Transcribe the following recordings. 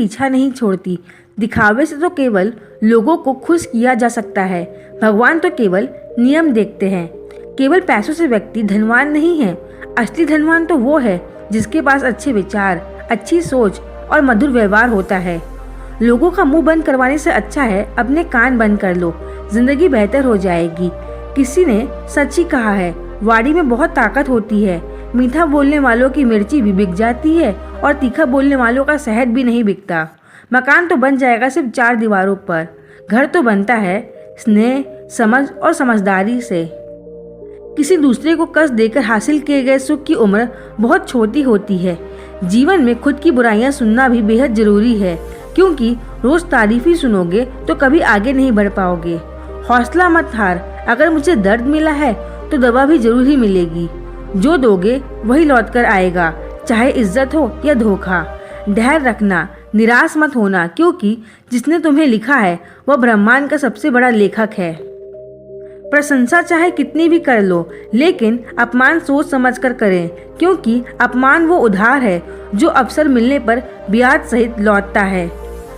पीछा नहीं छोड़ती। दिखावे से तो केवल लोगों को खुश किया जा सकता है। भगवान तो केवल नियम देखते हैं। केवल पैसों से व्यक्ति धनवान नहीं है। असली धनवान तो वो है जिसके पास अच्छे विचार, अच्छी सोच और मधुर व्यवहार होता है। लोगों का मुंह बंद करवाने से अच्छा है अपने कान बंद कर लो, जिंदगी बेहतर हो जाएगी। किसी ने सच ही कहा है, वाड़ी में बहुत ताकत होती है। मीठा बोलने वालों की मिर्ची भी बिक जाती है और तीखा बोलने वालों का शहद भी नहीं बिकता। मकान तो बन जाएगा सिर्फ 4 दीवारों पर, घर तो बनता है स्नेह, समझ और समझदारी से। किसी दूसरे को कष्ट देकर हासिल किए गए सुख की उम्र बहुत छोटी होती है। जीवन में खुद की बुराइयां सुनना भी बेहद जरूरी है, क्योंकि रोज तारीफ ही सुनोगे तो कभी आगे नहीं बढ़ पाओगे। हौसला मत हार, अगर मुझे दर्द मिला है तो दवा भी जरूर ही मिलेगी। जो दोगे वही लौट कर आएगा, चाहे इज्जत हो या धोखा। धैर्य रखना, निराश मत होना, क्योंकि जिसने तुम्हें लिखा है वह ब्रह्मांड का सबसे बड़ा लेखक है। प्रशंसा चाहे कितनी भी कर लो, लेकिन अपमान सोच समझ कर करें, क्योंकि अपमान वो उधार है जो अवसर मिलने पर ब्याज सहित लौटता है।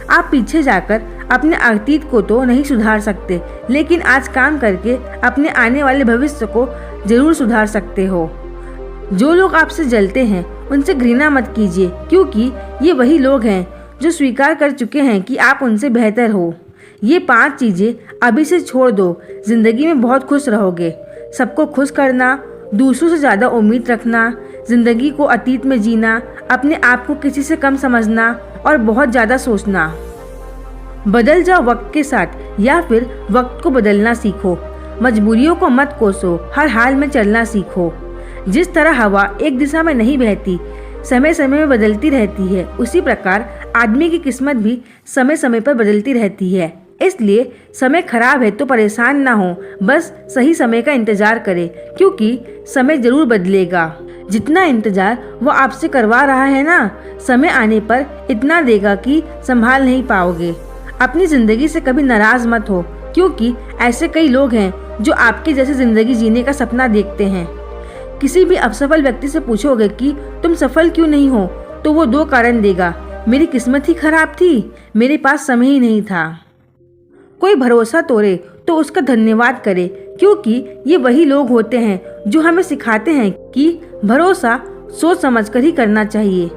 आप पीछे जाकर अपने अतीत को तो नहीं सुधार सकते, लेकिन आज काम करके अपने आने वाले भविष्य को जरूर सुधार सकते हो। जो लोग आपसे जलते हैं उनसे घृणा मत कीजिए, क्योंकि ये वही लोग हैं जो स्वीकार कर चुके हैं कि आप उनसे बेहतर हो। ये 5 चीजें अभी से छोड़ दो, जिंदगी में बहुत खुश रहोगे। सबको खुश करना, दूसरों से ज्यादा उम्मीद रखना, जिंदगी को अतीत में जीना, अपने आप को किसी से कम समझना और बहुत ज्यादा सोचना। बदल जाओ वक्त के साथ या फिर वक्त को बदलना सीखो। मजबूरियों को मत कोसो, हर हाल में चलना सीखो। जिस तरह हवा एक दिशा में नहीं बहती, समय समय में बदलती रहती है, उसी प्रकार आदमी की किस्मत भी समय समय पर बदलती रहती है। इसलिए समय खराब है तो परेशान ना हो, बस सही समय का इंतजार करें, क्योंकि समय जरूर बदलेगा। जितना इंतजार वो आपसे करवा रहा है ना, समय आने पर इतना देगा कि संभाल नहीं पाओगे। अपनी जिंदगी से कभी नाराज मत हो, क्योंकि ऐसे कई लोग हैं जो आपके जैसे जिंदगी जीने का सपना देखते हैं। किसी भी असफल व्यक्ति से पूछोगे कि तुम सफल क्यों नहीं हो, तो वो 2 कारण देगा, मेरी किस्मत ही खराब थी, मेरे पास समय ही नहीं था। कोई भरोसा तोड़े तो उसका धन्यवाद करे, क्योंकि ये वही लोग होते हैं जो हमें सिखाते हैं कि भरोसा सोच समझकर ही करना चाहिए।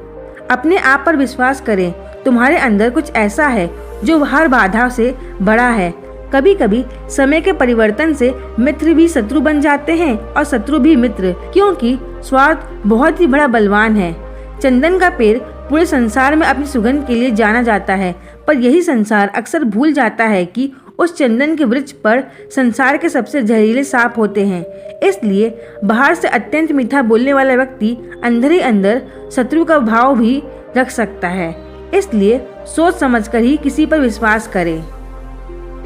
अपने आप पर विश्वास करें, तुम्हारे अंदर कुछ ऐसा है जो हर बाधा से बड़ा है। कभी कभी समय के परिवर्तन से मित्र भी शत्रु बन जाते हैं और शत्रु भी मित्र, क्योंकि स्वार्थ बहुत ही बड़ा बलवान है। चंदन का पेड़ पूरे संसार में अपनी सुगंध के लिए जाना जाता है, पर यही संसार अक्सर भूल जाता है कि उस चंदन के वृक्ष पर संसार के सबसे जहरीले सांप होते हैं। इसलिए बाहर से अत्यंत मीठा बोलने वाला व्यक्ति अंदर ही अंदर शत्रु का भाव भी रख सकता है। इसलिए सोच समझकर ही किसी पर विश्वास करें।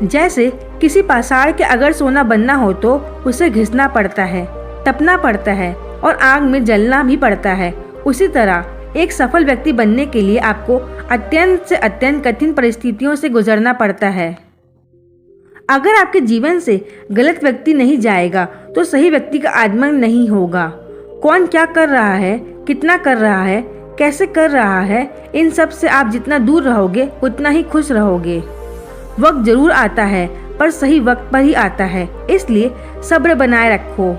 जैसे किसी पाषाण के अगर सोना बनना हो तो उसे घिसना पड़ता है, तपना पड़ता है और आग में जलना भी पड़ता है। उसी तरह एक सफल व्यक्ति बनने के लिए आपको अत्यंत से अत्यंत कठिन परिस्थितियों से गुजरना पड़ता है। अगर आपके जीवन से गलत व्यक्ति नहीं जाएगा तो सही व्यक्ति का आगमन नहीं होगा। कौन क्या कर रहा है, कितना कर रहा है, कैसे कर रहा है, इन सब से आप जितना दूर रहोगे उतना ही खुश रहोगे। वक्त जरूर आता है, पर सही वक्त पर ही आता है, इसलिए सब्र बनाए रखो।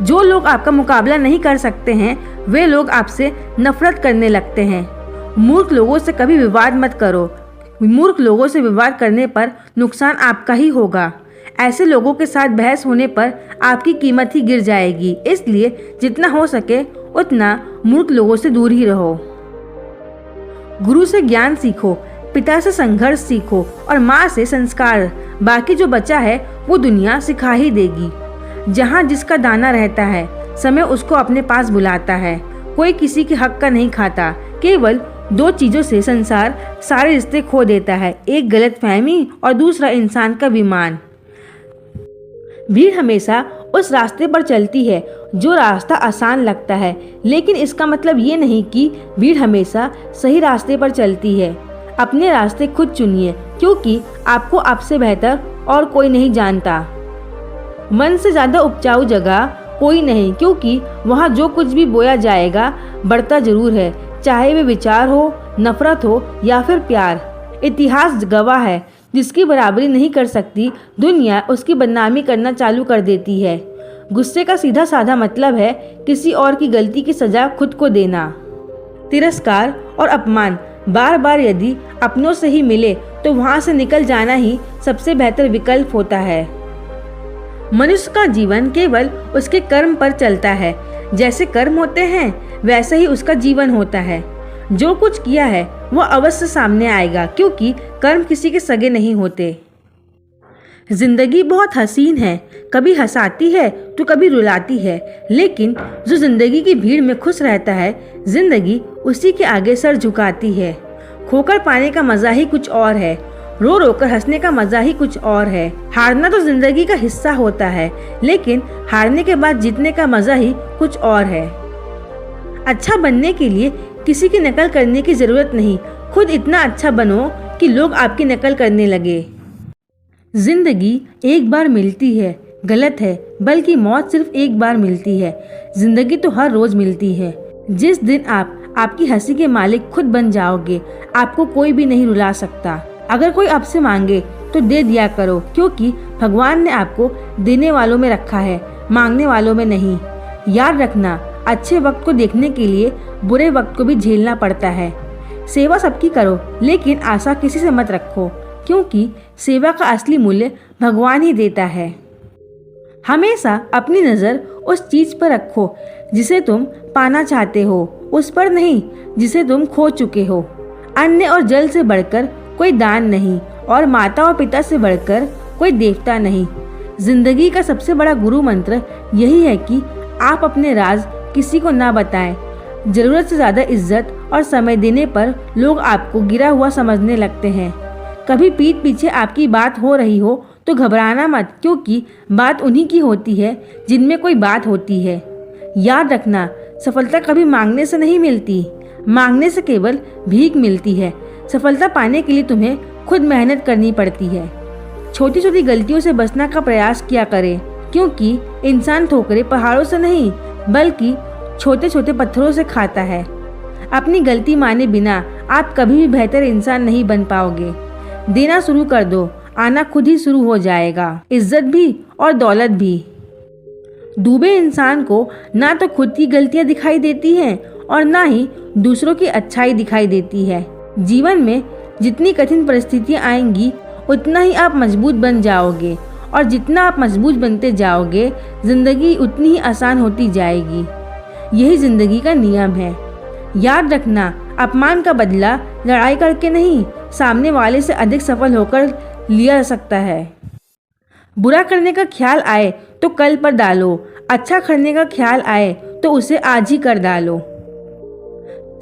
जो लोग आपका मुकाबला नहीं कर सकते हैं वे लोग आपसे नफरत करने लगते हैं। मूर्ख लोगों से कभी विवाद मत करो, मूर्ख लोगों से विवाद करने पर नुकसान आपका ही होगा। ऐसे लोगों के साथ बहस होने पर आपकी कीमत ही गिर जाएगी। इसलिए जितना हो सके उतना मूर्ख लोगों से दूर ही रहो। गुरु से ज्ञान सीखो, पिता से संघर्ष सीखो और माँ से संस्कार। बाकी जो बचा है वो दुनिया सिखा ही देगी। जहाँ जिसका दाना रहता है समय उसको अपने पास बुलाता है। कोई किसी के हक का नहीं खाता। केवल 2 चीजों से संसार सारे रिश्ते खो देता है, एक गलतफहमी और दूसरा इंसान का विमान। भीड़ हमेशा उस रास्ते पर चलती है जो रास्ता आसान लगता है, लेकिन इसका मतलब ये नहीं कि भीड़ हमेशा सही रास्ते पर चलती है। अपने रास्ते खुद चुनिए, क्योंकि आपको आपसे बेहतर और कोई नहीं जानता। मन से ज्यादा उपजाऊ जगह कोई नहीं, क्योंकि वहाँ जो कुछ भी बोया जाएगा बढ़ता जरूर है। चाहे वे विचार हो, नफरत हो या फिर प्यार। इतिहास गवाह है, जिसकी बराबरी नहीं कर सकती दुनिया उसकी बदनामी करना चालू कर देती है। गुस्से का सीधा साधा मतलब है किसी और की गलती की सजा खुद को देना। तिरस्कार और अपमान बार बार यदि अपनों से ही मिले तो वहां से निकल जाना ही सबसे बेहतर विकल्प होता है। मनुष्य का जीवन केवल उसके कर्म पर चलता है। जैसे कर्म होते हैं वैसे ही उसका जीवन होता है। जो कुछ किया है वो अवश्य सामने आएगा, क्योंकि कर्म किसी के सगे नहीं होते। जिंदगी बहुत हसीन है, कभी हंसाती है तो कभी रुलाती है, लेकिन जो जिंदगी की भीड़ में खुश रहता है जिंदगी उसी के आगे सर झुकाती है। खोकर पाने का मजा ही कुछ और है, रो रो कर हंसने का मजा ही कुछ और है। हारना तो जिंदगी का हिस्सा होता है, लेकिन हारने के बाद जीतने का मजा ही कुछ और है। अच्छा बनने के लिए किसी की नकल करने की जरूरत नहीं, खुद इतना अच्छा बनो कि लोग आपकी नकल करने लगे। जिंदगी एक बार मिलती है, गलत है, बल्कि मौत सिर्फ एक बार मिलती है। जिंदगी तो हर रोज मिलती है। जिस दिन आप आपकी हंसी के मालिक खुद बन जाओगे, आपको कोई भी नहीं रुला सकता। अगर कोई आपसे मांगे तो दे दिया करो, क्योंकि भगवान ने आपको देने वालों में रखा है, मांगने वालों में नहीं। याद रखना, अच्छे वक्त को देखने के लिए बुरे वक्त को भी झेलना पड़ता है। सेवा सबकी करो, लेकिन आशा किसी से मत रखो, क्योंकि सेवा का असली मूल्य भगवान ही देता है। हमेशा अपनी नज़र उस चीज पर रखो जिसे तुम पाना चाहते हो, उस पर नहीं जिसे तुम खो चुके हो। अन्न और जल से बढ़कर कोई दान नहीं, और माता और पिता से बढ़कर कोई देवता नहीं। जिंदगी का सबसे बड़ा गुरु मंत्र यही है कि आप अपने राज किसी को ना बताएं। जरूरत से ज्यादा इज्जत और समय देने पर लोग आपको गिरा हुआ समझने लगते हैं। कभी पीठ पीछे आपकी बात हो रही हो तो घबराना मत, क्योंकि बात उन्हीं की होती है जिनमें कोई बात होती है। याद रखना, सफलता कभी मांगने से नहीं मिलती, मांगने से केवल भीख मिलती है। सफलता पाने के लिए तुम्हें खुद मेहनत करनी पड़ती है। छोटी छोटी गलतियों से बचने का प्रयास किया करें, क्योंकि इंसान ठोकरें पहाड़ों से नहीं बल्कि छोटे छोटे पत्थरों से खाता है। अपनी गलती माने बिना आप कभी भी बेहतर इंसान नहीं बन पाओगे। देना शुरू कर दो, आना खुद ही शुरू हो जाएगा, इज्जत भी और दौलत भी। डूबे इंसान को ना तो खुद की गलतियां दिखाई देती हैं और ना ही दूसरों की अच्छाई दिखाई देती है। जीवन में जितनी कठिन परिस्थितियां आएंगी उतना ही आप मजबूत बन जाओगे, और जितना आप मजबूत बनते जाओगे जिंदगी उतनी ही आसान होती जाएगी। यही जिंदगी का नियम है। याद रखना, अपमान का बदला लड़ाई करके नहीं, सामने वाले से अधिक सफल होकर लिया जा सकता है। बुरा करने का ख्याल आए तो कल पर डालो, अच्छा करने का ख्याल आए तो उसे आज ही कर डालो।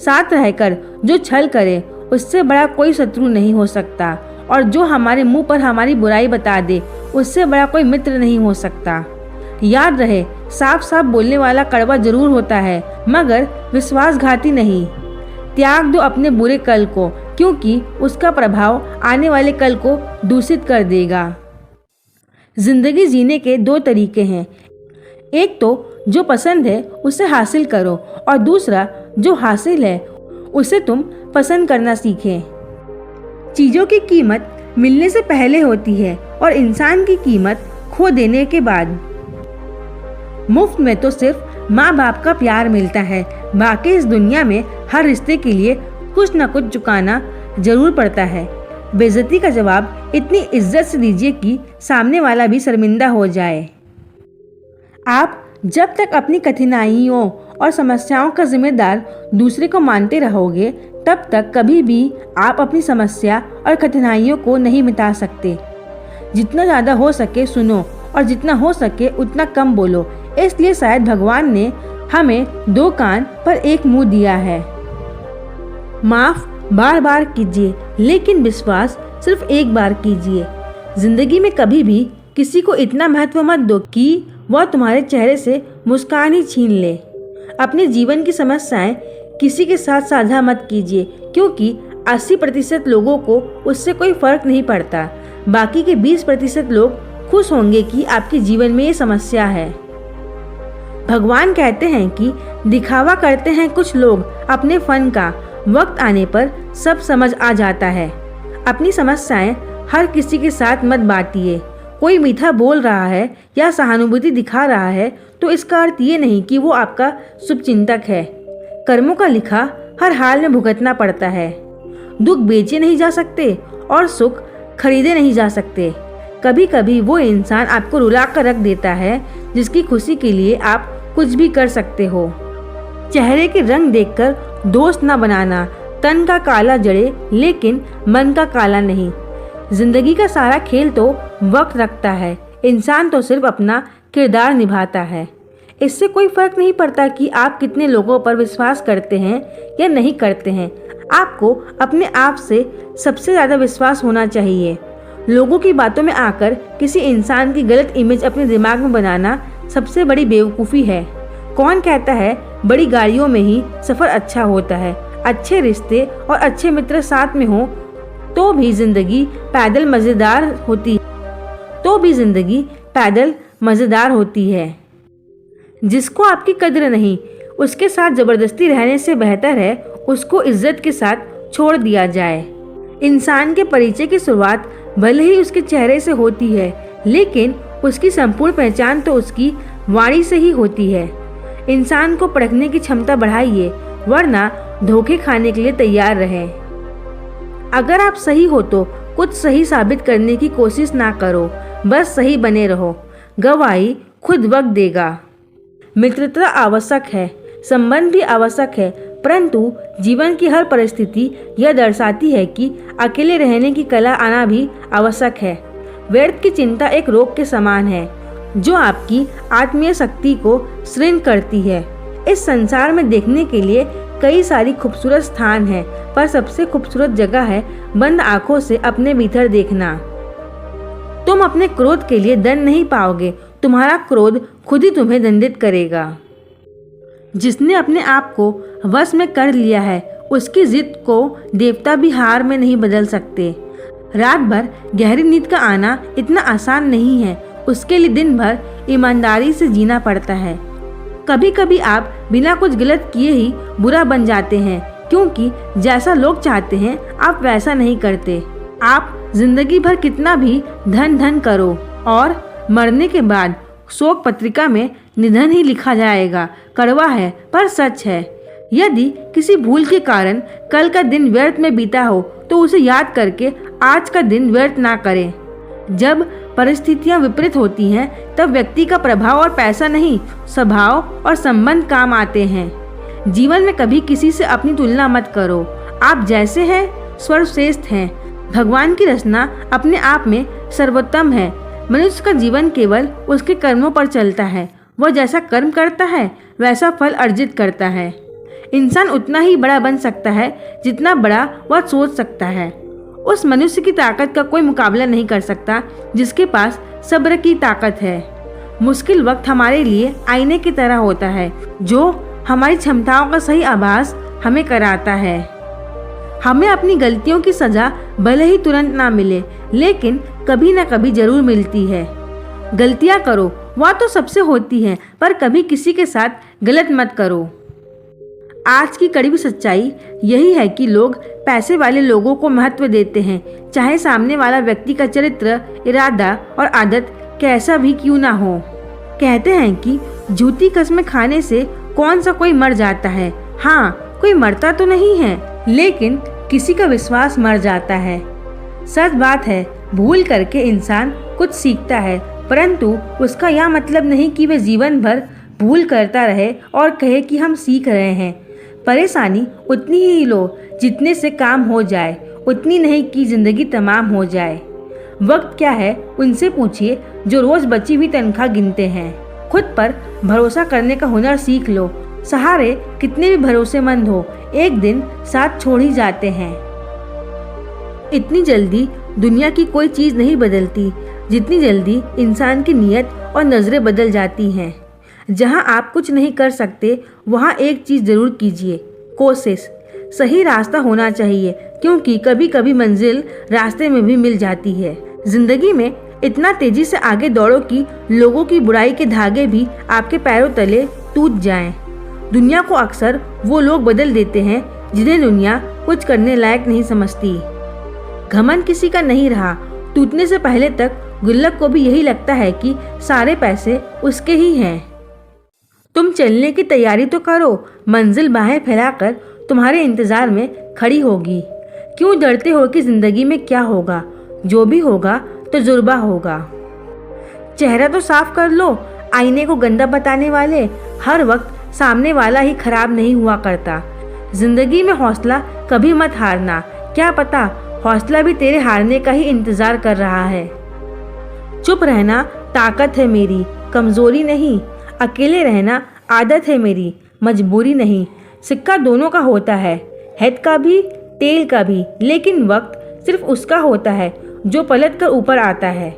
साथ रहकर जो छल करे उससे बड़ा कोई शत्रु नहीं हो सकता, और जो हमारे मुंह पर हमारी बुराई बता दे उससे बड़ा कोई मित्र नहीं हो सकता। याद रहे, साफ साफ बोलने वाला कड़वा जरूर होता है, मगर विश्वासघाती नहीं। त्याग दो अपने बुरे कल को, क्योंकि उसका प्रभाव आने वाले कल को दूषित कर देगा। जिंदगी जीने के दो तरीके हैं, एक तो जो पसंद है उसे हासिल करो, और दूसरा जो हासिल है उसे तुम पसंद करना सीखें। चीजों की कीमत मिलने से पहले होती है और इंसान की कीमत खो देने के बाद। मुफ्त में तो सिर्फ माँ बाप का प्यार मिलता है, बाकी इस दुनिया में हर रिश्ते के लिए कुछ न कुछ चुकाना जरूर पड़ता है। बेइज्जती का जवाब इतनी इज्जत से दीजिए कि सामने वाला भी शर्मिंदा हो जाए। आप जब तक अपनी कठिनाइयों और समस्याओं का जिम्मेदार दूसरे को मानते रहोगे, तब तक कभी भी आप अपनी समस्या और कठिनाइयों को नहीं मिटा सकते। जितना ज़्यादा हो सके सुनो, और जितना हो सके उतना कम बोलो। इसलिए शायद भगवान ने हमें दो कान पर एक मुंह दिया है। माफ बार बार कीजिए, लेकिन विश्वास सिर्फ एक बार कीजिए। जिंदगी में कभी भी किसी को इतना महत्व मत दो कि वह तुम्हारे चेहरे से मुस्कान ही छीन ले। अपने जीवन की समस्याएं किसी के साथ साझा मत कीजिए, क्योंकि 80% लोगों को उससे कोई फर्क नहीं पड़ता। बाकी के 20% लोग खुश होंगे कि आपके जीवन में ये समस्या है। भगवान कहते हैं कि दिखावा करते हैं कुछ लोग अपने फन का, वक्त आने पर सब समझ आ जाता है। अपनी समस्याएं हर किसी के साथ मत बांटिए। कोई मीठा बोल रहा है या सहानुभूति दिखा रहा है तो इसका अर्थ ये नहीं कि वो आपका शुभचिंतक है। कर्मों का लिखा हर हाल में भुगतना पड़ता है। दुख बेचे नहीं जा सकते और सुख खरीदे नहीं जा सकते। कभी कभी वो इंसान आपको रुला कर रख देता है जिसकी खुशी के लिए आप कुछ भी कर सकते हो। चेहरे के रंग देखकर दोस्त ना बनाना। तन का काला जड़े लेकिन मन का काला नहीं। जिंदगी का सारा खेल तो वक्त रखता है, इंसान तो सिर्फ अपना किरदार निभाता है। इससे कोई फर्क नहीं पड़ता कि आप कितने लोगों पर विश्वास करते हैं या नहीं करते हैं। आपको अपने आप से सबसे ज़्यादा विश्वास होना चाहिए। लोगों की बातों में आकर किसी इंसान की गलत इमेज अपने दिमाग में बनाना सबसे बड़ी बेवकूफ़ी है। कौन कहता है बड़ी गाड़ियों में ही सफ़र अच्छा होता है? अच्छे रिश्ते और अच्छे मित्र साथ में हो तो भी जिंदगी पैदल मज़ेदार होती है। जिसको आपकी कद्र नहीं, उसके साथ ज़बरदस्ती रहने से बेहतर है उसको इज्जत के साथ छोड़ दिया जाए। इंसान के परिचय की शुरुआत भले ही उसके चेहरे से होती है, लेकिन उसकी संपूर्ण पहचान तो उसकी वाणी से ही होती है। इंसान को परखने की क्षमता बढ़ाइए, वरना धोखे खाने के लिए तैयार रहें। अगर आप सही हो तो कुछ सही साबित करने की कोशिश ना करो, बस सही बने रहो। गवाही खुद वक्त देगा। मित्रता आवश्यक है, संबंध भी आवश्यक है, परंतु जीवन की हर परिस्थिति यह दर्शाती है कि अकेले रहने की कला आना भी आवश्यक है। व्यर्थ की चिंता एक रोग के समान है जो आपकी आत्मीय शक्ति को क्षीण करती है। इस संसार में देखने के लिए कई सारी खूबसूरत स्थान हैं, पर सबसे खूबसूरत जगह है बंद आंखों से अपने भीतर देखना। तुम अपने क्रोध के लिए दंड नहीं पाओगे, तुम्हारा क्रोध खुद ही तुम्हें दंडित करेगा। जिसने अपने आप को वश में कर लिया है उसकी जिद को देवता भी हार में नहीं बदल सकते। रात भर गहरी नींद का आना इतना आसान नहीं है, उसके लिए दिन भर ईमानदारी से जीना पड़ता है। कभी कभी आप बिना कुछ गलत किए ही बुरा बन जाते हैं, क्योंकि जैसा लोग चाहते हैं आप वैसा नहीं करते। आप जिंदगी भर कितना भी धन करो और मरने के बाद शोक पत्रिका में निधन ही लिखा जाएगा। कड़वा है पर सच है। यदि किसी भूल के कारण कल का दिन व्यर्थ में बीता हो तो उसे याद करके आज का दिन व्यर्थ ना करें। जब परिस्थितियां विपरीत होती हैं तब व्यक्ति का प्रभाव और पैसा नहीं, स्वभाव और संबंध काम आते हैं। जीवन में कभी किसी से अपनी तुलना मत करो। आप जैसे हैं सर्वश्रेष्ठ हैं। भगवान की रचना अपने आप में सर्वोत्तम है। मनुष्य का जीवन केवल उसके कर्मों पर चलता है। वह जैसा कर्म करता है वैसा फल अर्जित करता है। इंसान उतना ही बड़ा बन सकता है जितना बड़ा वह सोच सकता है। उस मनुष्य की ताकत का कोई मुकाबला नहीं कर सकता जिसके पास सब्र की ताकत है। मुश्किल वक्त हमारे लिए आईने की तरह होता है जो हमारी क्षमताओं का सही आभास हमें कराता है। हमें अपनी गलतियों की सजा भले ही तुरंत ना मिले, लेकिन कभी ना कभी जरूर मिलती है। गलतियां करो, वह तो सबसे होती है, पर कभी किसी के साथ गलत मत करो। आज की कड़वी सच्चाई यही है कि लोग पैसे वाले लोगों को महत्व देते हैं, चाहे सामने वाला व्यक्ति का चरित्र, इरादा और आदत कैसा भी क्यों ना हो। कहते हैं कि झूठी कसमें खाने से कौन सा कोई मर जाता है। हाँ, कोई मरता तो नहीं है, लेकिन किसी का विश्वास मर जाता है। सच बात है, भूल करके इंसान कुछ सीखता है, परंतु उसका यह मतलब नहीं कि वह जीवन भर भूल करता रहे और कहे कि हम सीख रहे हैं। परेशानी उतनी ही लो जितने से काम हो जाए, उतनी नहीं कि जिंदगी तमाम हो जाए। वक्त क्या है उनसे पूछिए जो रोज बची हुई तनख्वाह गिनते हैं। खुद पर भरोसा करने का हुनर सीख लो। सहारे कितने भी भरोसेमंद हो, एक दिन साथ छोड़ ही जाते हैं। इतनी जल्दी दुनिया की कोई चीज नहीं बदलती जितनी जल्दी इंसान की नीयत और नजरें बदल जाती हैं। जहां आप कुछ नहीं कर सकते वहां एक चीज जरूर कीजिए, कोशिश। सही रास्ता होना चाहिए, क्योंकि कभी कभी मंजिल रास्ते में भी मिल जाती है। जिंदगी में इतना तेजी से आगे दौड़ो कि लोगों की बुराई के धागे भी आपके पैरों तले टूट जाएं। दुनिया को अक्सर वो लोग बदल देते हैं जिन्हें दुनिया कुछ करने लायक नहीं समझती। घमंड किसी का नहीं रहा। टूटने से पहले तक गुल्लक को भी यही लगता है कि सारे पैसे उसके ही हैं। तुम चलने की तैयारी तो करो, मंजिल बाहें फैलाकर तुम्हारे इंतजार में खड़ी होगी। क्यों डरते हो कि जिंदगी में क्या होगा? जो भी होगा तजुर्बा होगा। चेहरा तो साफ कर लो। आईने को गंदा बताने वाले हर वक्त सामने वाला ही खराब नहीं हुआ करता। जिंदगी में हौसला कभी मत हारना। क्या पता हौसला भी तेरे हारने का ही इंतजार कर रहा है। चुप रहना ताकत है मेरी, कमजोरी नहीं। अकेले रहना आदत है मेरी, मजबूरी नहीं। सिक्का दोनों का होता है, हेड का भी टेल का भी, लेकिन वक्त सिर्फ उसका होता है जो पलट कर ऊपर आता है।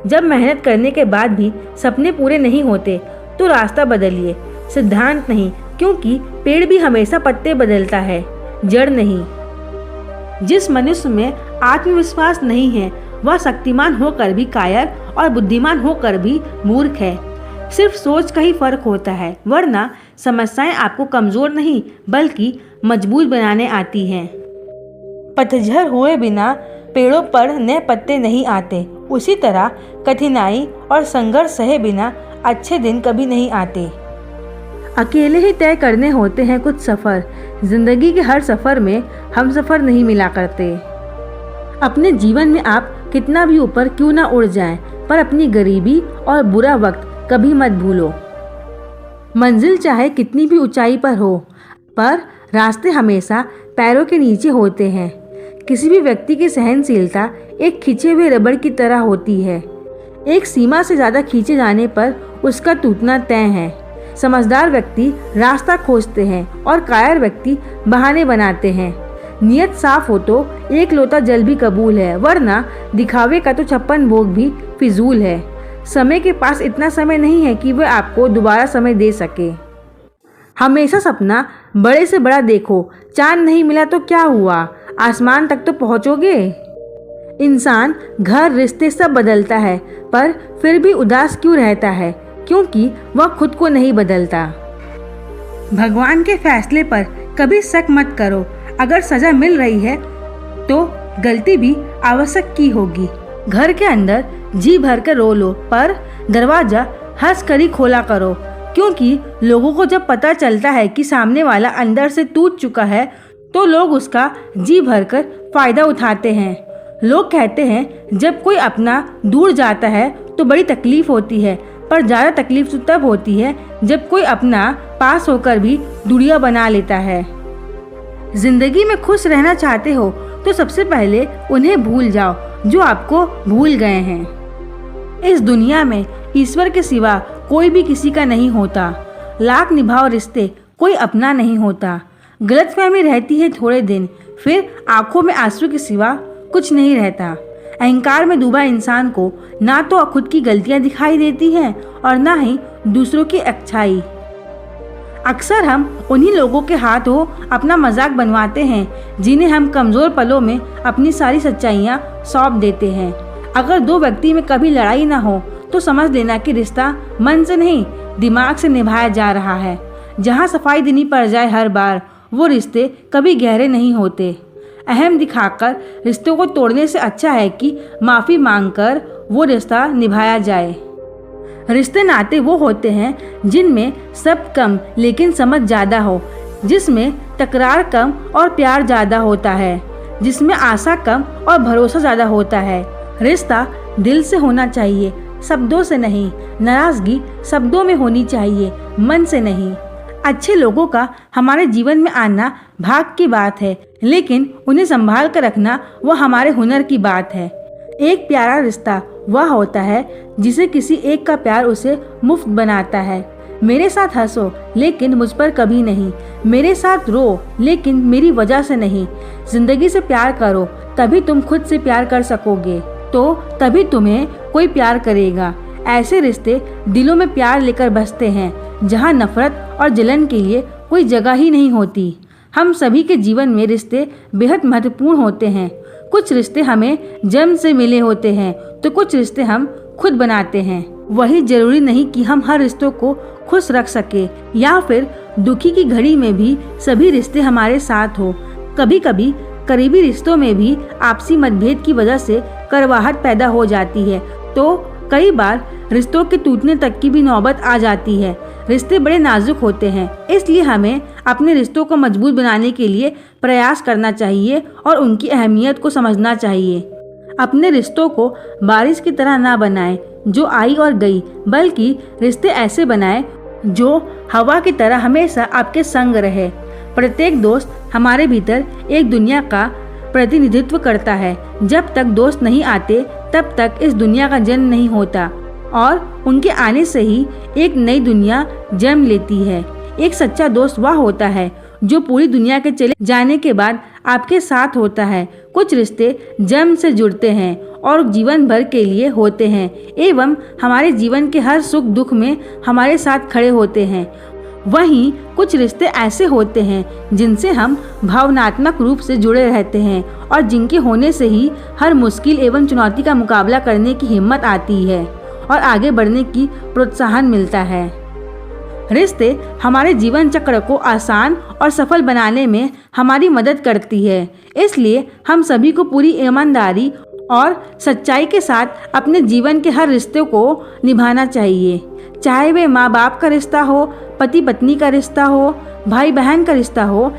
जब मेहनत करने के बाद भी सपने पूरे नहीं होते तो रास्ता बदलिए, सिद्धांत नहीं, क्योंकि पेड़ भी हमेशा पत्ते बदलता है, जड़ नहीं। जिस मनुष्य में आत्मविश्वास नहीं है वह शक्तिमान होकर भी कायर और बुद्धिमान होकर भी मूर्ख है। सिर्फ सोच का ही फर्क होता है, वरना समस्याएं आपको कमजोर नहीं बल्कि मजबूत बनाने आती हैं। पतझड़ हुए बिना पेड़ों पर नए पत्ते नहीं आते। उसी तरह कठिनाई और संघर्ष सहे बिना अच्छे दिन कभी नहीं आते। अकेले ही तय करने होते हैं कुछ सफ़र। जिंदगी के हर सफ़र में हम सफ़र नहीं मिला करते। अपने जीवन में आप कितना भी ऊपर क्यों ना उड़ जाएं, पर अपनी गरीबी और बुरा वक्त कभी मत भूलो। मंजिल चाहे कितनी भी ऊंचाई पर हो, पर रास्ते हमेशा पैरों के नीचे होते हैं। किसी भी व्यक्ति की सहनशीलता एक खींचे हुए रबड़ की तरह होती है। एक सीमा से ज़्यादा खींचे जाने पर उसका टूटना तय है। समझदार व्यक्ति रास्ता खोजते हैं और कायर व्यक्ति बहाने बनाते हैं। नियत साफ हो तो एक लोटा जल भी कबूल है, वरना दिखावे का तो 56 भोग भी फिजूल है। समय के पास इतना समय नहीं है कि वह आपको दोबारा समय दे सके। हमेशा सपना बड़े से बड़ा देखो। चांद नहीं मिला तो क्या हुआ, आसमान तक तो पहुंचोगे। इंसान, घर, रिश्ते सब बदलता है, पर फिर भी उदास क्यों रहता है? क्योंकि वह खुद को नहीं बदलता। भगवान के फैसले पर कभी शक मत करो। अगर सजा मिल रही है तो गलती भी आवश्यक की होगी। घर के अंदर जी भर कर रो लो, पर दरवाजा हंस कर ही खोला करो, क्योंकि लोगों को जब पता चलता है कि सामने वाला अंदर से टूट चुका है तो लोग उसका जी भरकर फायदा उठाते हैं। लोग कहते हैं जब कोई अपना दूर जाता है तो बड़ी तकलीफ होती है, पर ज़्यादा तकलीफ तो तब होती है जब कोई अपना पास होकर भी दूरियां बना लेता है। जिंदगी में खुश रहना चाहते हो तो सबसे पहले उन्हें भूल जाओ जो आपको भूल गए हैं। इस दुनिया में ईश्वर के सिवा कोई भी किसी का नहीं होता। लाख निभाओ रिश्ते, कोई अपना नहीं होता। गलतफहमी रहती है थोड़े दिन, फिर आंखों में आंसू के सिवा कुछ नहीं रहता। अहंकार में डूबा इंसान को ना तो खुद की गलतियां दिखाई देती हैं और ना ही दूसरों की अच्छाई। अक्सर हम उन्हीं लोगों के हाथों अपना मजाक बनवाते हैं जिन्हें हम कमज़ोर पलों में अपनी सारी सच्चाइयाँ सौंप देते हैं। अगर दो व्यक्ति में कभी लड़ाई ना हो तो समझ लेना कि रिश्ता मन से नहीं दिमाग से निभाया जा रहा है। जहाँ सफाई देनी पड़ जाए हर बार, वो रिश्ते कभी गहरे नहीं होते। अहम दिखाकर रिश्तों को तोड़ने से अच्छा है कि माफ़ी मांगकर वो रिश्ता निभाया जाए। रिश्ते नाते वो होते हैं जिनमें सब कम लेकिन समझ ज़्यादा हो, जिसमें तकरार कम और प्यार ज़्यादा होता है, जिसमें आशा कम और भरोसा ज़्यादा होता है। रिश्ता दिल से होना चाहिए, शब्दों से नहीं। नाराज़गी शब्दों में होनी चाहिए, मन से नहीं। अच्छे लोगों का हमारे जीवन में आना भाग्य की बात है, लेकिन उन्हें संभाल कर रखना वह हमारे हुनर की बात है। एक प्यारा रिश्ता वह होता है जिसे किसी एक का प्यार उसे मुफ्त बनाता है। मेरे साथ हंसो लेकिन मुझ पर कभी नहीं, मेरे साथ रो लेकिन मेरी वजह से नहीं। जिंदगी से प्यार करो तभी तुम खुद से प्यार कर सकोगे, तो तभी तुम्हें कोई प्यार करेगा। ऐसे रिश्ते दिलों में प्यार लेकर बसते हैं जहाँ नफरत और जलन के लिए कोई जगह ही नहीं होती। हम सभी के जीवन में रिश्ते बेहद महत्वपूर्ण होते हैं। कुछ रिश्ते हमें जन्म से मिले होते हैं तो कुछ रिश्ते हम खुद बनाते हैं। वही जरूरी नहीं कि हम हर रिश्तों को खुश रख सके या फिर दुखी की घड़ी में भी सभी रिश्ते हमारे साथ हो। कभी कभी करीबी रिश्तों में भी आपसी मतभेद की वजह से कड़वाहट पैदा हो जाती है, तो कई बार रिश्तों के टूटने तक की भी नौबत आ जाती है। रिश्ते बड़े नाजुक होते हैं, इसलिए हमें अपने रिश्तों को मजबूत बनाने के लिए प्रयास करना चाहिए और उनकी अहमियत को समझना चाहिए। अपने रिश्तों को बारिश की तरह ना बनाएं जो आई और गई, बल्कि रिश्ते ऐसे बनाएं जो हवा की तरह हमेशा आपके संग रहे। प्रत्येक दोस्त हमारे भीतर एक दुनिया का प्रतिनिधित्व करता है। जब तक दोस्त नहीं आते तब तक इस दुनिया का जन्म नहीं होता और उनके आने से ही एक नई दुनिया जन्म लेती है। एक सच्चा दोस्त वह होता है जो पूरी दुनिया के चले जाने के बाद आपके साथ होता है। कुछ रिश्ते जन्म से जुड़ते हैं और जीवन भर के लिए होते हैं एवं हमारे जीवन के हर सुख दुख में हमारे साथ खड़े होते हैं। वहीं कुछ रिश्ते ऐसे होते हैं जिनसे हम भावनात्मक रूप से जुड़े रहते हैं और जिनके होने से ही हर मुश्किल एवं चुनौती का मुकाबला करने की हिम्मत आती है और आगे बढ़ने की प्रोत्साहन मिलता है। रिश्ते हमारे जीवन चक्र को आसान और सफल बनाने में हमारी मदद करती है, इसलिए हम सभी को पूरी ईमानदारी और सच्चाई के साथ अपने जीवन के हर रिश्ते को निभाना चाहिए। चाहे वे माँ बाप का रिश्ता हो, पति पत्नी का रिश्ता हो, भाई बहन का रिश्ता हो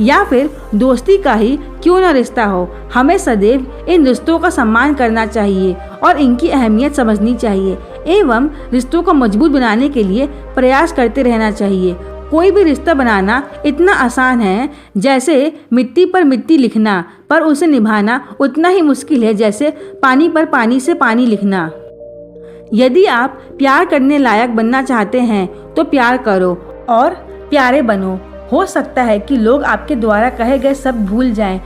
या फिर दोस्ती का ही क्यों न रिश्ता हो, हमें सदैव इन रिश्तों का सम्मान करना चाहिए और इनकी अहमियत समझनी चाहिए एवं रिश्तों को मजबूत बनाने के लिए प्रयास करते रहना चाहिए। कोई भी रिश्ता बनाना इतना आसान है जैसे मिट्टी पर मिट्टी लिखना, पर उसे निभाना उतना ही मुश्किल है जैसे पानी पर पानी से पानी लिखना। यदि आप प्यार करने लायक बनना चाहते हैं तो प्यार करो और प्यारे बनो। हो सकता है कि लोग आपके द्वारा कहे गए सब भूल जाएं,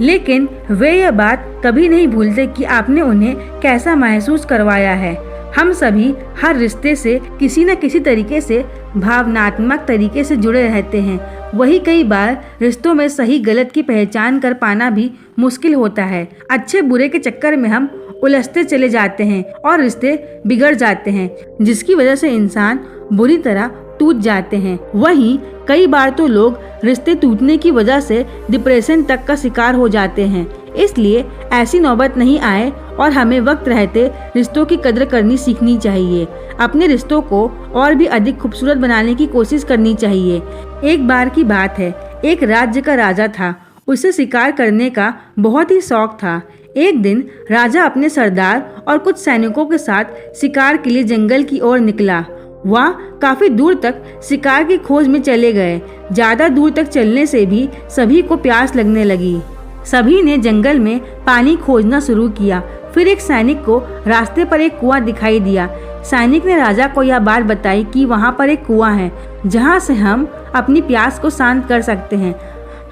लेकिन वे यह बात कभी नहीं भूलते कि आपने उन्हें कैसा महसूस करवाया है। हम सभी हर रिश्ते से किसी न किसी तरीके से भावनात्मक तरीके से जुड़े रहते हैं। वही कई बार रिश्तों में सही गलत की पहचान कर पाना भी मुश्किल होता है। अच्छे बुरे के चक्कर में हम उलझते चले जाते हैं और रिश्ते बिगड़ जाते हैं, जिसकी वजह से इंसान बुरी तरह टूट जाते हैं। वहीं कई बार तो लोग रिश्ते टूटने की वजह से डिप्रेशन तक का शिकार हो जाते हैं। इसलिए ऐसी नौबत नहीं आए और हमें वक्त रहते रिश्तों की कदर करनी सीखनी चाहिए। अपने रिश्तों को और भी अधिक खूबसूरत बनाने की कोशिश करनी चाहिए। एक बार की बात है, एक राज्य का राजा था। उसे शिकार करने का बहुत ही शौक था। एक दिन राजा अपने सरदार और कुछ सैनिकों के साथ शिकार के लिए जंगल की ओर निकला। वह काफी दूर तक शिकार की खोज में चले गए। ज्यादा दूर तक चलने से भी सभी को प्यास लगने लगी। सभी ने जंगल में पानी खोजना शुरू किया। फिर एक सैनिक को रास्ते पर एक कुआं दिखाई दिया। सैनिक ने राजा को यह बात बताई कि वहां पर एक कुआं है जहां से हम अपनी प्यास को शांत कर सकते हैं।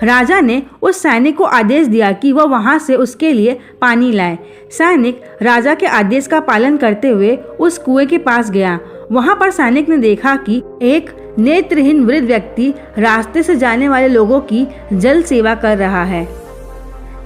राजा ने उस सैनिक को आदेश दिया कि वह वहां से उसके लिए पानी लाए। सैनिक राजा के आदेश का पालन करते हुए उस कुएं के पास गया। वहां पर सैनिक ने देखा कि एक नेत्रहीन वृद्ध व्यक्ति रास्ते से जाने वाले लोगों की जल सेवा कर रहा है।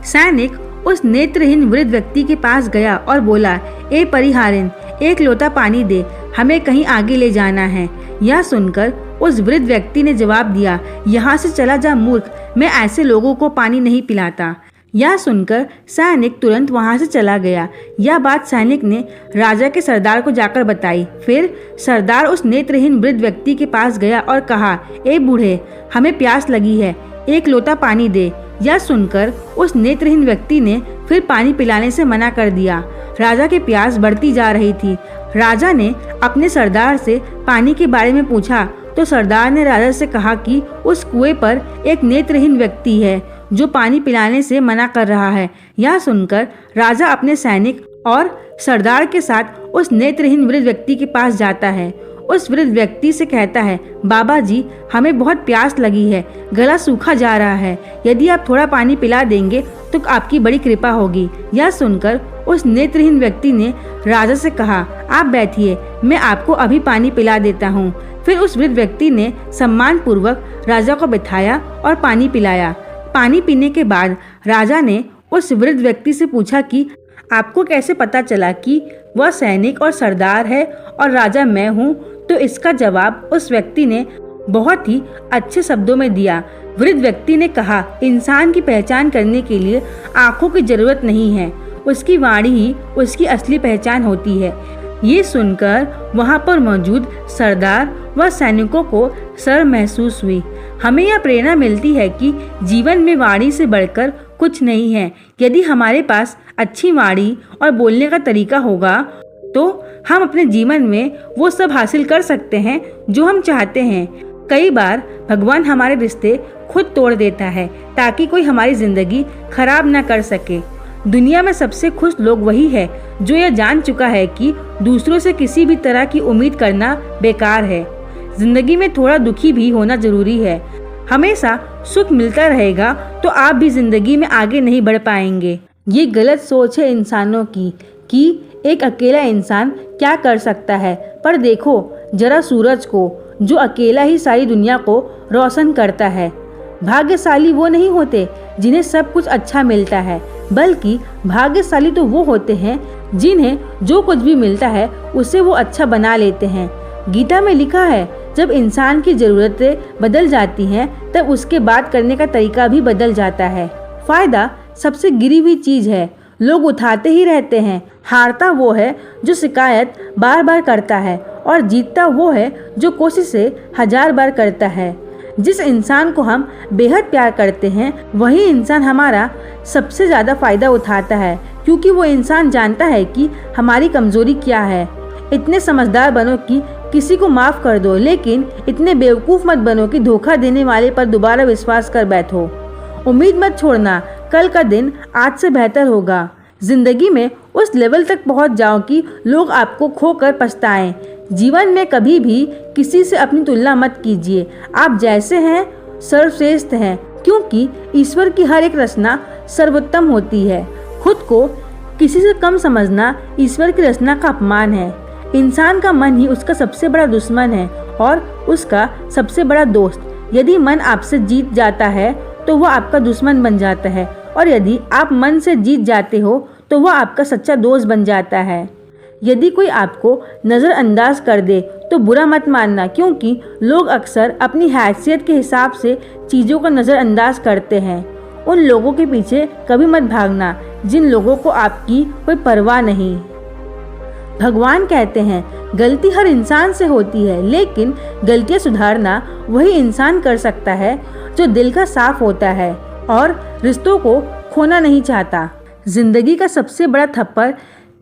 सैनिक उस नेत्रहीन वृद्ध व्यक्ति के पास गया और बोला, ए परिहारिन, एक लोटा पानी दे, हमें कहीं आगे ले जाना है। यह सुनकर उस वृद्ध व्यक्ति ने जवाब दिया, यहाँ से चला जा मूर्ख, मैं ऐसे लोगों को पानी नहीं पिलाता। यह सुनकर सैनिक तुरंत वहां से चला गया। यह बात सैनिक ने राजा के सरदार को जाकर बताई। फिर सरदार उस नेत्रहीन वृद्ध व्यक्ति के पास गया और कहा, ए बूढ़े, हमें प्यास लगी है, एक लोटा पानी दे। यह सुनकर उस नेत्रहीन व्यक्ति ने फिर पानी पिलाने से मना कर दिया। राजा की प्यास बढ़ती जा रही थी। राजा ने अपने सरदार से पानी के बारे में पूछा तो सरदार ने राजा से कहा कि उस कुएं पर एक नेत्रहीन व्यक्ति है जो पानी पिलाने से मना कर रहा है। यह सुनकर राजा अपने सैनिक और सरदार के साथ उस नेत्रहीन वृद्ध व्यक्ति के पास जाता है। उस वृद्ध व्यक्ति से कहता है, बाबा जी, हमें बहुत प्यास लगी है, गला सूखा जा रहा है, यदि आप थोड़ा पानी पिला देंगे तो आपकी बड़ी कृपा होगी। यह सुनकर उस नेत्रहीन व्यक्ति ने राजा से कहा, आप बैठिए, मैं आपको अभी पानी पिला देता हूँ। फिर उस वृद्ध व्यक्ति ने सम्मान पूर्वक राजा को बिठाया और पानी पिलाया। पानी पीने के बाद राजा ने उस वृद्ध व्यक्ति से पूछा कि आपको कैसे पता चला कि वह सैनिक और सरदार है और राजा मैं हूँ? तो इसका जवाब उस व्यक्ति ने बहुत ही अच्छे शब्दों में दिया। वृद्ध व्यक्ति ने कहा, इंसान की पहचान करने के लिए आंखों की जरूरत नहीं है, उसकी वाणी ही उसकी असली पहचान होती है। ये सुनकर वहाँ पर मौजूद सरदार व सैनिकों को शर्म महसूस हुई। हमें यह प्रेरणा मिलती है कि जीवन में वाणी से बढ़कर कुछ नहीं है। यदि हमारे पास अच्छी वाणी और बोलने का तरीका होगा तो हम अपने जीवन में वो सब हासिल कर सकते हैं जो हम चाहते हैं। कई बार भगवान हमारे रिश्ते खुद तोड़ देता है ताकि कोई हमारी जिंदगी खराब ना कर सके। दुनिया में सबसे खुश लोग वही है जो यह जान चुका है कि दूसरों से किसी भी तरह की उम्मीद करना बेकार है। जिंदगी में थोड़ा दुखी भी होना जरूरी है। हमेशा सुख मिलता रहेगा तो आप भी जिंदगी में आगे नहीं बढ़ पाएंगे। ये गलत सोच है इंसानों की कि एक अकेला इंसान क्या कर सकता है, पर देखो जरा सूरज को, जो अकेला ही सारी दुनिया को रोशन करता है। भाग्यशाली वो नहीं होते जिन्हें सब कुछ अच्छा मिलता है, बल्कि भाग्यशाली तो वो होते हैं जिन्हें जो कुछ भी मिलता है उसे वो अच्छा बना लेते हैं। गीता में लिखा है, जब इंसान की जरूरतें बदल जाती हैं तब उसके बात करने का तरीका भी बदल जाता है। फायदा सबसे गिरी हुई चीज है, लोग उठाते ही रहते हैं। हारता वो है जो शिकायत बार बार करता है और जीतता वो है जो कोशिशें 1000 बार करता है। जिस इंसान को हम बेहद प्यार करते हैं वही इंसान हमारा सबसे ज़्यादा फायदा उठाता है, क्योंकि वो इंसान जानता है कि हमारी कमजोरी क्या है। इतने समझदार बनो कि किसी को माफ कर दो, लेकिन इतने बेवकूफ़ मत बनो कि धोखा देने वाले पर दोबारा विश्वास कर बैठो। उम्मीद मत छोड़ना, कल का दिन आज से बेहतर होगा। जिंदगी में उस लेवल तक पहुंच जाओ कि लोग आपको खोकर पछताएं। जीवन में कभी भी किसी से अपनी तुलना मत कीजिए। आप जैसे हैं सर्वश्रेष्ठ हैं, क्योंकि ईश्वर की हर एक रचना सर्वोत्तम होती है। खुद को किसी से कम समझना ईश्वर की रचना का अपमान है। इंसान का मन ही उसका सबसे बड़ा दुश्मन है और उसका सबसे बड़ा दोस्त। यदि मन आपसे जीत जाता है तो वह आपका दुश्मन बन जाता है, और यदि आप मन से जीत जाते हो तो वह आपका सच्चा दोस्त बन जाता है। यदि कोई आपको नज़रअंदाज कर दे तो बुरा मत मानना, क्योंकि लोग अक्सर अपनी हैसियत के हिसाब से चीज़ों को नज़रअंदाज करते हैं। उन लोगों के पीछे कभी मत भागना जिन लोगों को आपकी कोई परवाह नहीं। भगवान कहते हैं, गलती हर इंसान से होती है, लेकिन गलतियाँ सुधारना वही इंसान कर सकता है जो दिल का साफ होता है और रिश्तों को खोना नहीं चाहता। जिंदगी का सबसे बड़ा थप्पड़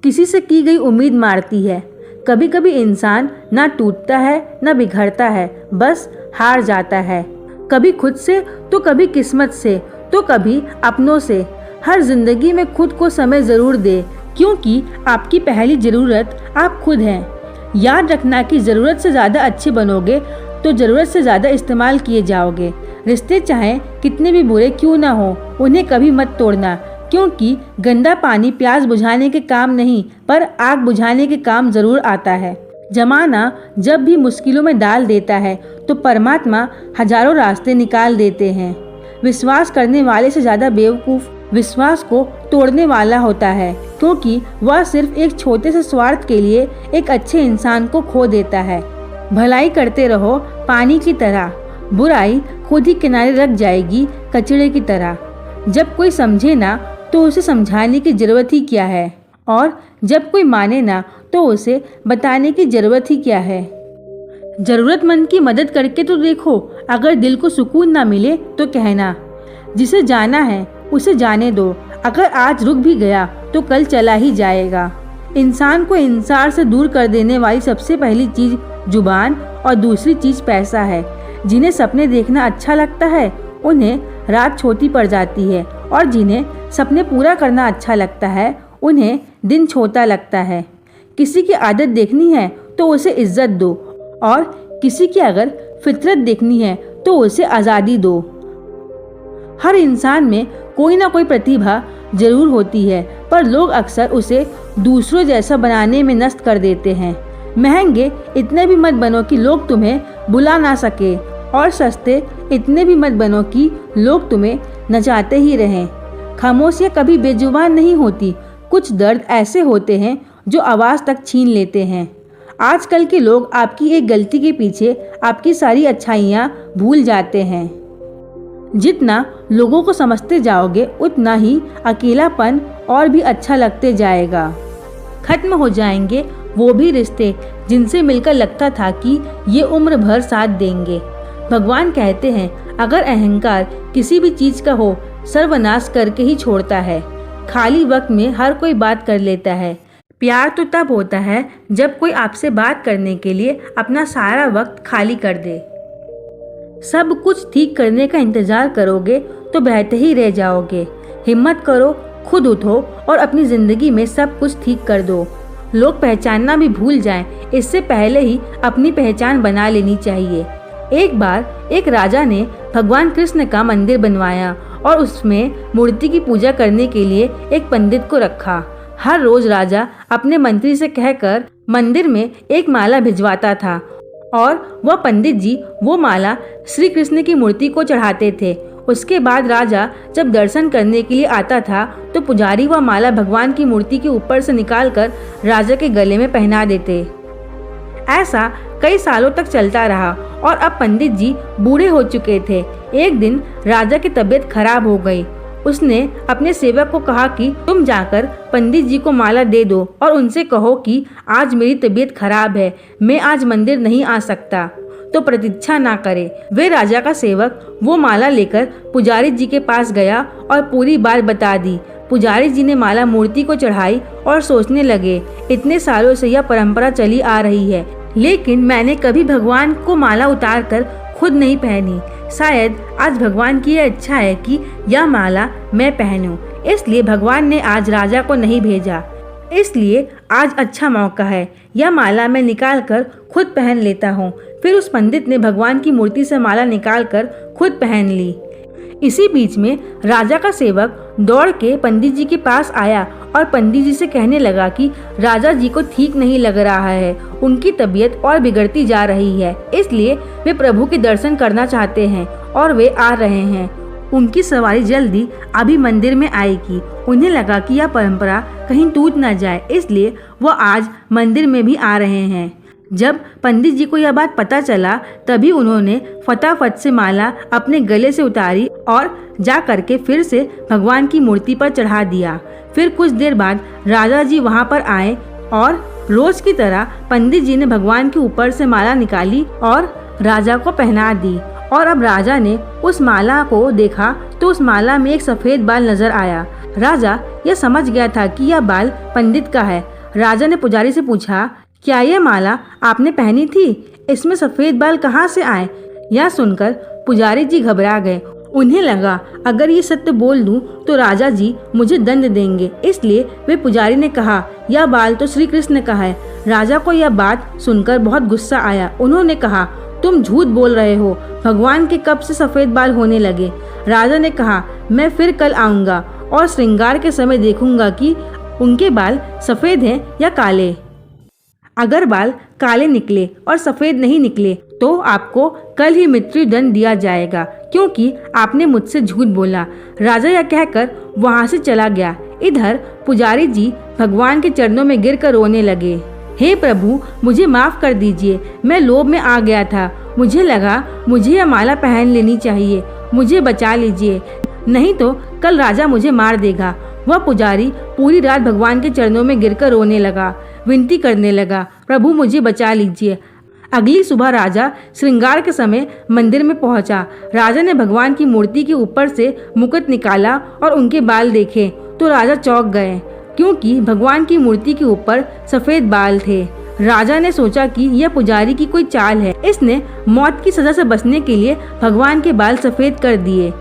किसी से की गई उम्मीद मारती है। कभी कभी इंसान ना टूटता है ना बिखरता है, बस हार जाता है। कभी खुद से तो कभी किस्मत से तो कभी अपनों से। हर जिंदगी में खुद को समय जरूर दे, क्योंकि आपकी पहली जरूरत आप खुद हैं। याद रखना कि ज़रूरत से ज़्यादा अच्छे बनोगे तो ज़रूरत से ज़्यादा इस्तेमाल किए जाओगे। रिश्ते चाहे कितने भी बुरे क्यों ना हो, उन्हें कभी मत तोड़ना, क्योंकि गंदा पानी प्यास बुझाने के काम नहीं पर आग बुझाने के काम ज़रूर आता है। जमाना जब भी मुश्किलों में डाल देता है तो परमात्मा हजारों रास्ते निकाल देते हैं। विश्वास करने वाले से ज़्यादा बेवकूफ़ विश्वास को तोड़ने वाला होता है, क्योंकि वह सिर्फ एक छोटे से स्वार्थ के लिए एक अच्छे इंसान को खो देता है। भलाई करते रहो पानी की तरह, बुराई खुद ही किनारे रख जाएगी कचरे की तरह। जब कोई समझे ना तो उसे समझाने की जरूरत ही क्या है, और जब कोई माने ना तो उसे बताने की जरूरत ही क्या है। जरूरतमंद की मदद करके तो देखो, अगर दिल को सुकून ना मिले तो कहना। जिसे जाना है उसे जाने दो, अगर आज रुक भी गया तो कल चला ही जाएगा। इंसान को इंसान से दूर कर देने वाली सबसे पहली चीज जुबान और दूसरी चीज पैसा है। जिन्हें सपने देखना अच्छा लगता है उन्हें रात छोटी पड़ जाती है, और जिन्हें सपने पूरा करना अच्छा लगता है उन्हें दिन छोटा लगता है। किसी की आदत देखनी है तो उसे इज्जत दो, और किसी की अगर फितरत देखनी है तो उसे आज़ादी दो। हर इंसान में कोई ना कोई प्रतिभा जरूर होती है, पर लोग अक्सर उसे दूसरों जैसा बनाने में नष्ट कर देते हैं। महंगे इतने भी मत बनो कि लोग तुम्हें बुला ना सके, और सस्ते इतने भी मत बनो कि लोग तुम्हें नचाते ही रहें। खामोशियाँ कभी बेजुबान नहीं होती। कुछ दर्द ऐसे होते हैं जो आवाज़ तक छीन लेते हैं। आजकल के लोग आपकी एक गलती के पीछे आपकी सारी अच्छाइयाँ भूल जाते हैं। जितना लोगों को समझते जाओगे उतना ही अकेलापन और भी अच्छा लगते जाएगा। खत्म हो जाएंगे वो भी रिश्ते जिनसे मिलकर लगता था कि ये उम्र भर साथ देंगे। भगवान कहते हैं अगर अहंकार किसी भी चीज का हो सर्वनाश करके ही छोड़ता है। खाली वक्त में हर कोई बात कर लेता है। प्यार तो तब होता है जब कोई आपसे बात करने के लिए अपना सारा वक्त खाली कर दे। सब कुछ ठीक करने का इंतजार करोगे तो बहते ही रह जाओगे। हिम्मत करो, खुद उठो और अपनी जिंदगी में सब कुछ ठीक कर दो। लोग पहचानना भी भूल जाएं, इससे पहले ही अपनी पहचान बना लेनी चाहिए। एक बार एक राजा ने भगवान कृष्ण का मंदिर बनवाया और उसमें मूर्ति की पूजा करने के लिए एक पंडित को रखा। हर रोज राजा अपने मंत्री से कहकर मंदिर में एक माला भिजवाता था और वह पंडित जी वो माला श्री कृष्ण की मूर्ति को चढ़ाते थे। उसके बाद राजा जब दर्शन करने के लिए आता था तो पुजारी वह माला भगवान की मूर्ति के ऊपर से निकालकर राजा के गले में पहना देते। ऐसा कई सालों तक चलता रहा और अब पंडित जी बूढ़े हो चुके थे। एक दिन राजा की तबीयत खराब हो गई। उसने अपने सेवक को कहा कि तुम जाकर पंडित जी को माला दे दो और उनसे कहो कि आज मेरी तबीयत खराब है, मैं आज मंदिर नहीं आ सकता, तो प्रतीक्षा ना करे। वे राजा का सेवक वो माला लेकर पुजारी जी के पास गया और पूरी बात बता दी। पुजारी जी ने माला मूर्ति को चढ़ाई और सोचने लगे, इतने सालों से यह परंपरा चली आ रही है, लेकिन मैंने कभी भगवान को माला उतार कर खुद नहीं पहनी। शायद आज भगवान की यह इच्छा है कि यह माला मैं पहनूं, इसलिए भगवान ने आज राजा को नहीं भेजा। इसलिए आज अच्छा मौका है, यह माला मैं निकाल कर खुद पहन लेता हूँ। फिर उस पंडित ने भगवान की मूर्ति से माला निकाल कर खुद पहन ली। इसी बीच में राजा का सेवक दौड़ के पंडित जी के पास आया और पंडित जी से कहने लगा कि राजा जी को ठीक नहीं लग रहा है, उनकी तबीयत और बिगड़ती जा रही है, इसलिए वे प्रभु के दर्शन करना चाहते हैं और वे आ रहे हैं। उनकी सवारी जल्दी अभी मंदिर में आएगी। उन्हें लगा कि यह परंपरा कहीं टूट न जाए, इसलिए वह आज मंदिर में भी आ रहे हैं। जब पंडित जी को यह बात पता चला तभी उन्होंने फटाफट से माला अपने गले से उतारी और जा करके फिर से भगवान की मूर्ति पर चढ़ा दिया। फिर कुछ देर बाद राजा जी वहां पर आए और रोज की तरह पंडित जी ने भगवान के ऊपर से माला निकाली और राजा को पहना दी। और अब राजा ने उस माला को देखा तो उस माला में एक सफेद बाल नजर आया। राजा यह समझ गया था कि यह बाल पंडित का है। राजा ने पुजारी से पूछा, क्या यह माला आपने पहनी थी? इसमें सफेद बाल कहाँ से आए? यह सुनकर पुजारी जी घबरा गए। उन्हें लगा अगर ये सत्य बोल दूं तो राजा जी मुझे दंड देंगे, इसलिए वे पुजारी ने कहा यह बाल तो श्री कृष्ण का है। राजा को यह बात सुनकर बहुत गुस्सा आया। उन्होंने कहा, तुम झूठ बोल रहे हो, भगवान के कब से सफेद बाल होने लगे? राजा ने कहा, मैं फिर कल आऊंगा और श्रृंगार के समय देखूंगा कि उनके बाल सफेद हैं या काले। अगर बाल काले निकले और सफेद नहीं निकले तो आपको कल ही मृत्यु दंड दिया जाएगा, क्योंकि आपने मुझसे झूठ बोला। राजा यह कहकर वहां से चला गया। इधर पुजारी जी भगवान के चरणों में गिरकर रोने लगे। हे प्रभु, मुझे माफ कर दीजिए, मैं लोभ में आ गया था। मुझे लगा मुझे यह माला पहन लेनी चाहिए, मुझे बचा लीजिए, नहीं तो कल राजा मुझे मार देगा। वह पुजारी पूरी रात भगवान के चरणों में गिरकर रोने लगा, विनती करने लगा, प्रभु मुझे बचा लीजिए। अगली सुबह राजा श्रृंगार के समय मंदिर में पहुंचा। राजा ने भगवान की मूर्ति के ऊपर से मुकुट निकाला और उनके बाल देखे तो राजा चौंक गए, क्योंकि भगवान की मूर्ति के ऊपर सफेद बाल थे। राजा ने सोचा कि यह पुजारी की कोई चाल है, इसने मौत की सजा से बचने के लिए भगवान के बाल सफेद कर दिए।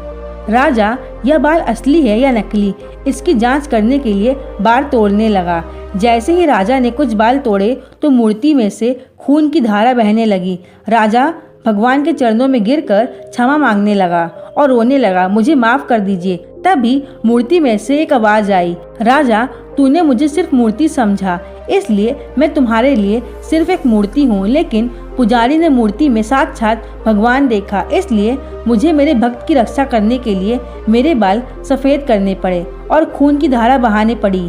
राजा यह बाल असली है या नकली, इसकी जांच करने के लिए बाल तोड़ने लगा। जैसे ही राजा ने कुछ बाल तोड़े तो मूर्ति में से खून की धारा बहने लगी। राजा भगवान के चरणों में गिरकर क्षमा मांगने लगा और रोने लगा, मुझे माफ कर दीजिए। तभी मूर्ति में से एक आवाज आई, राजा, तूने मुझे सिर्फ मूर्ति समझा, इसलिए मैं तुम्हारे लिए सिर्फ एक मूर्ति हूँ। लेकिन पुजारी ने मूर्ति में साक्षात भगवान देखा, इसलिए मुझे मेरे भक्त की रक्षा करने के लिए मेरे बाल सफेद करने पड़े और खून की धारा बहाने पड़ी,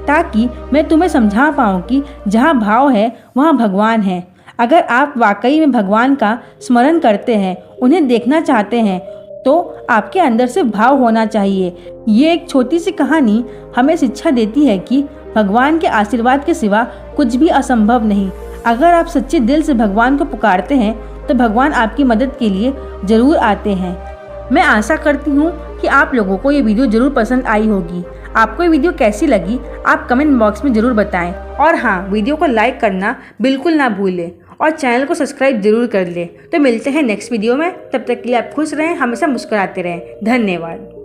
ताकि मैं तुम्हें समझा पाऊँ कि जहाँ भाव है वहाँ भगवान है। अगर आप वाकई में भगवान का स्मरण करते हैं, उन्हें देखना चाहते हैं, तो आपके अंदर से भाव होना चाहिए। ये एक छोटी सी कहानी हमें शिक्षा देती है कि भगवान के आशीर्वाद के सिवा कुछ भी असंभव नहीं। अगर आप सच्चे दिल से भगवान को पुकारते हैं तो भगवान आपकी मदद के लिए जरूर आते हैं। मैं आशा करती हूँ कि आप लोगों को ये वीडियो जरूर पसंद आई होगी। आपको ये वीडियो कैसी लगी आप कमेंट बॉक्स में जरूर बताएं। और हाँ, वीडियो को लाइक करना बिल्कुल ना भूलें और चैनल को सब्सक्राइब जरूर कर लें। तो मिलते हैं नेक्स्ट वीडियो में, तब तक के लिए आप खुश रहें, हमेशा मुस्कुराते रहें। धन्यवाद।